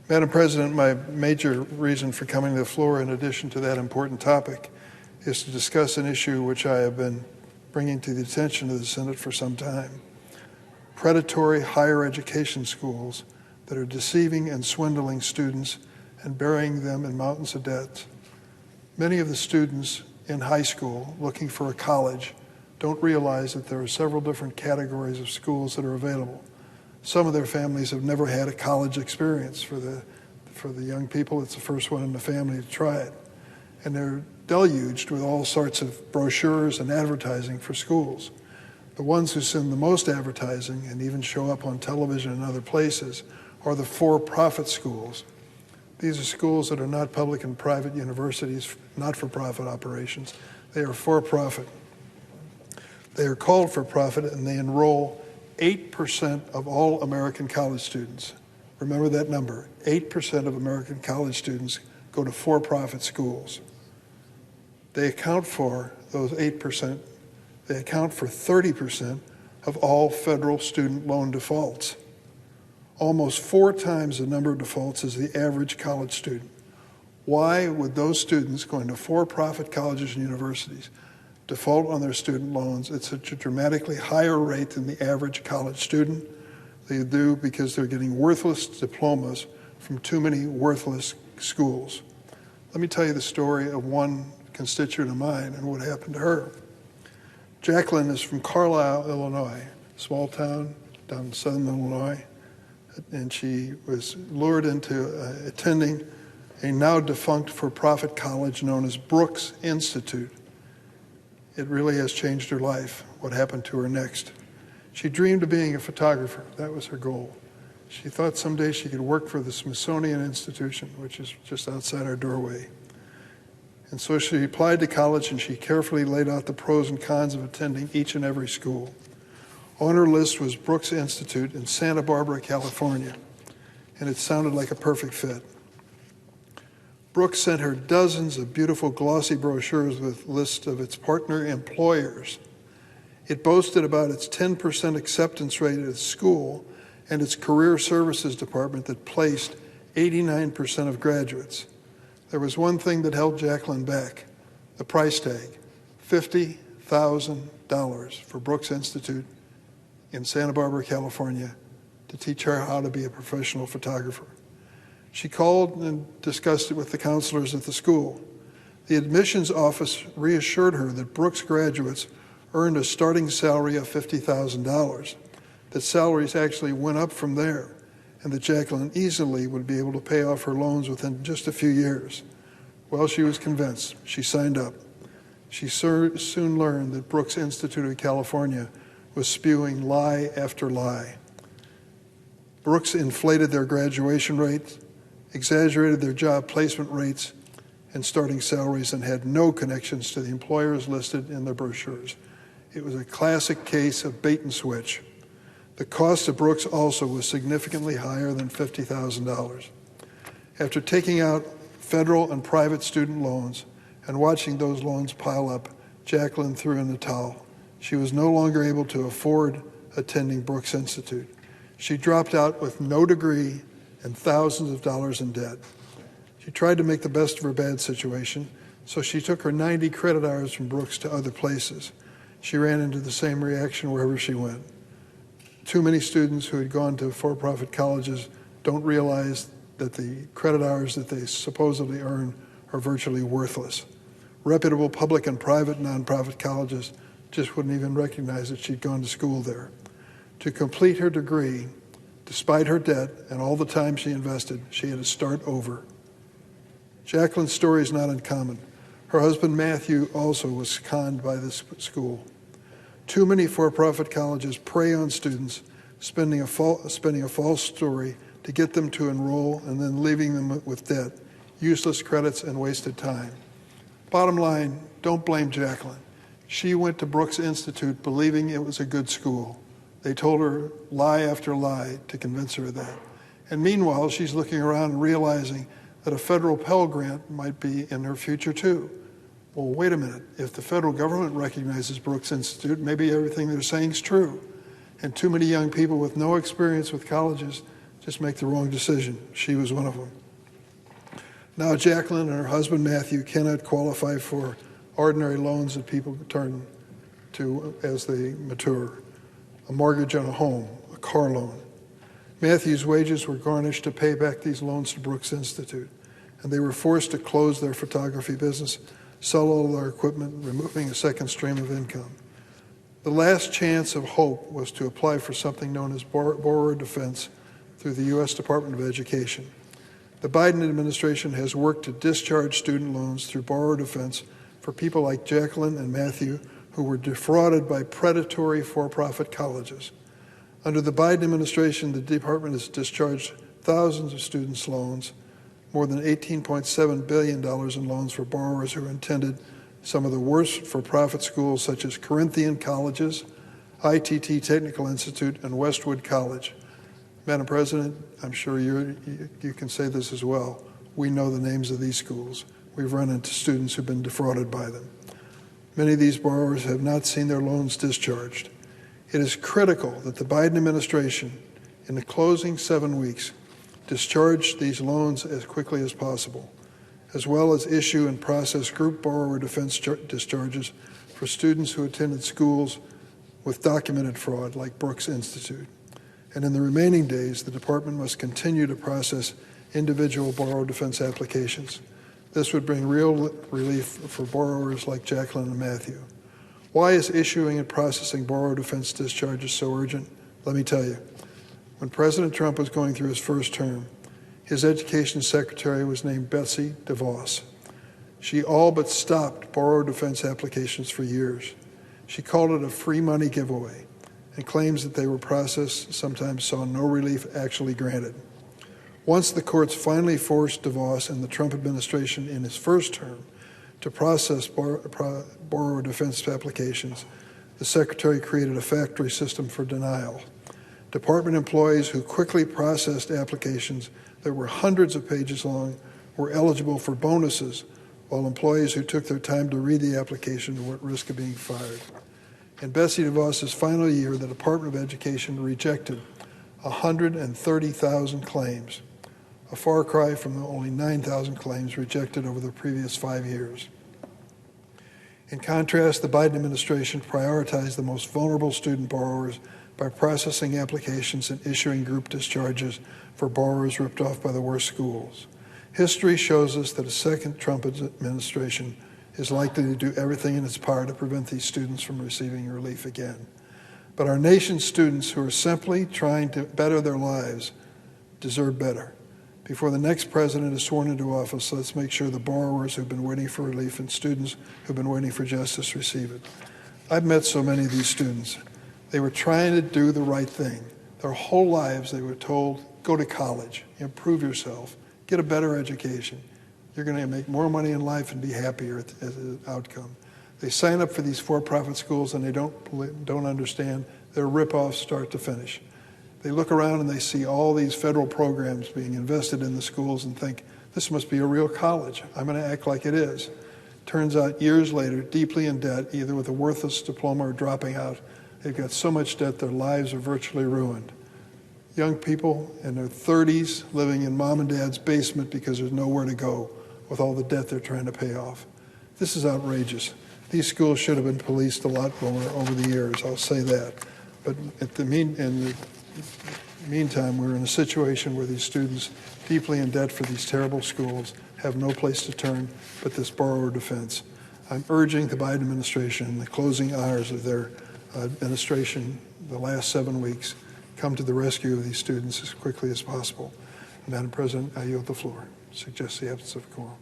Madam President, my major reason for coming to the floor, in addition to that important topic, is to discuss an issue which I have been bringing to the attention of the Senate for some time. Predatory higher education schools that are deceiving and swindling students and burying them in mountains of debt. Many of the students in high school looking for a college don't realize that there are several different categories of schools that are available. Some of their families have never had a college experience. For the young people, it's the first one in the family to try it. And they're deluged with all sorts of brochures and advertising for schools. The ones who send the most advertising and even show up on television and other places are the for-profit schools. These are schools that are not public and private universities, not-for-profit operations. They are for-profit. They are called for-profit, and they enroll 8% of all American college students. Remember that number. 8% of American college students go to for-profit schools. They account for, those 8%, they account for 30% of all federal student loan defaults. Almost 4 times the number of defaults as the average college student. Why would those students going to for-profit colleges and universities default on their student loans at such a dramatically higher rate than the average college student? They do because they're getting worthless diplomas from too many worthless schools. Let me tell you the story of one constituent of mine and what happened to her. Jacqueline is from Carlisle, Illinois, a small town down in southern Illinois, and she was lured into attending a now defunct for-profit college known as Brooks Institute. It really has changed her life. What happened to her next? She dreamed of being a photographer. That was her goal. She thought someday she could work for the Smithsonian Institution, which is just outside our doorway. And so she applied to college, and she carefully laid out the pros and cons of attending each and every school. On her list was Brooks Institute in Santa Barbara, California, and it sounded like a perfect fit. Brooks sent her dozens of beautiful glossy brochures with lists of its partner employers. It boasted about its 10% acceptance rate at its school and its career services department that placed 89% of graduates. There was one thing that held Jacqueline back, the price tag, $50,000 for Brooks Institute in Santa Barbara, California, to teach her how to be a professional photographer. She called and discussed it with the counselors at the school. The admissions office reassured her that Brooks graduates earned a starting salary of $50,000, that salaries actually went up from there, and that Jacqueline easily would be able to pay off her loans within just a few years. Well, she was convinced. She signed up. She soon learned that Brooks Institute of California was spewing lie after lie. Brooks inflated their graduation rates, exaggerated their job placement rates and starting salaries, and had no connections to the employers listed in their brochures. It was a classic case of bait and switch. The cost of Brooks also was significantly higher than $50,000. After taking out federal and private student loans and watching those loans pile up, Jacqueline threw in the towel. She was no longer able to afford attending Brooks Institute. She dropped out with no degree and thousands of dollars in debt. She tried to make the best of her bad situation, so she took her 90 credit hours from Brooks to other places. She ran into the same reaction wherever she went. Too many students who had gone to for-profit colleges don't realize that the credit hours that they supposedly earn are virtually worthless. Reputable public and private nonprofit colleges just wouldn't even recognize that she'd gone to school there. To complete her degree, despite her debt and all the time she invested, she had to start over. Jacqueline's story is not uncommon. Her husband, Matthew, also was conned by this school. Too many for-profit colleges prey on students, spinning a false story to get them to enroll and then leaving them with debt, useless credits, and wasted time. Bottom line, don't blame Jacqueline. She went to Brooks Institute believing it was a good school. They told her lie after lie to convince her of that. And meanwhile, she's looking around and realizing that a federal Pell Grant might be in her future too. Well, wait a minute. If the federal government recognizes Brooks Institute, maybe everything they're saying is true. And too many young people with no experience with colleges just make the wrong decision. She was one of them. Now Jacqueline and her husband Matthew cannot qualify for ordinary loans that people turn to as they mature. A mortgage on a home, a car loan. Matthew's wages were garnished to pay back these loans to Brooks Institute, and they were forced to close their photography business, sell all their equipment, removing a second stream of income. The last chance of hope was to apply for something known as borrower defense through the U.S. Department of Education. The Biden administration has worked to discharge student loans through borrower defense for people like Jacqueline and Matthew who were defrauded by predatory for-profit colleges. Under the Biden administration, the department has discharged thousands of students' loans, more than $18.7 billion in loans for borrowers who intended some of the worst for-profit schools such as Corinthian Colleges, ITT Technical Institute, and Westwood College. Madam President, I'm sure you can say this as well. We know the names of these schools. We've run into students who've been defrauded by them. Many of these borrowers have not seen their loans discharged. It is critical that the Biden administration, in the closing 7 weeks, discharge these loans as quickly as possible, as well as issue and process group borrower defense discharges for students who attended schools with documented fraud like Brooks Institute. And in the remaining days, the department must continue to process individual borrower defense applications. This would bring real relief for borrowers like Jacqueline and Matthew. Why is issuing and processing borrower defense discharges so urgent? Let me tell you. When President Trump was going through his first term, his education secretary was named Betsy DeVos. She all but stopped borrower defense applications for years. She called it a free money giveaway, and claims that they were processed sometimes saw no relief actually granted. Once the courts finally forced DeVos and the Trump administration in his first term to process borrower defense applications, the secretary created a factory system for denial. Department employees who quickly processed applications that were hundreds of pages long were eligible for bonuses, while employees who took their time to read the application were at risk of being fired. In Betsy DeVos's final year, the Department of Education rejected 130,000 claims, a far cry from the only 9,000 claims rejected over the previous 5 years. In contrast, the Biden administration prioritized the most vulnerable student borrowers by processing applications and issuing group discharges for borrowers ripped off by the worst schools. History shows us that a second Trump administration is likely to do everything in its power to prevent these students from receiving relief again. But our nation's students who are simply trying to better their lives deserve better. Before the next president is sworn into office, let's make sure the borrowers who've been waiting for relief and students who've been waiting for justice receive it. I've met so many of these students. They were trying to do the right thing. Their whole lives they were told, go to college, improve yourself, get a better education. You're going to make more money in life and be happier as an outcome. They sign up for these for-profit schools and they don't understand they're rip-offs start to finish. They look around and they see all these federal programs being invested in the schools and think, this must be a real college. I'm going to act like it is. Turns out years later, deeply in debt, either with a worthless diploma or dropping out, they've got so much debt their lives are virtually ruined. Young people in their 30s living in mom and dad's basement because there's nowhere to go with all the debt they're trying to pay off. This is outrageous. These schools should have been policed a lot more over the years, I'll say that. But in the meantime, we're in a situation where these students, deeply in debt for these terrible schools, have no place to turn but this borrower defense. I'm urging the Biden administration in the closing hours of their administration, the last 7 weeks, come to the rescue of these students as quickly as possible. Madam President, I yield the floor. Suggest the absence of quorum.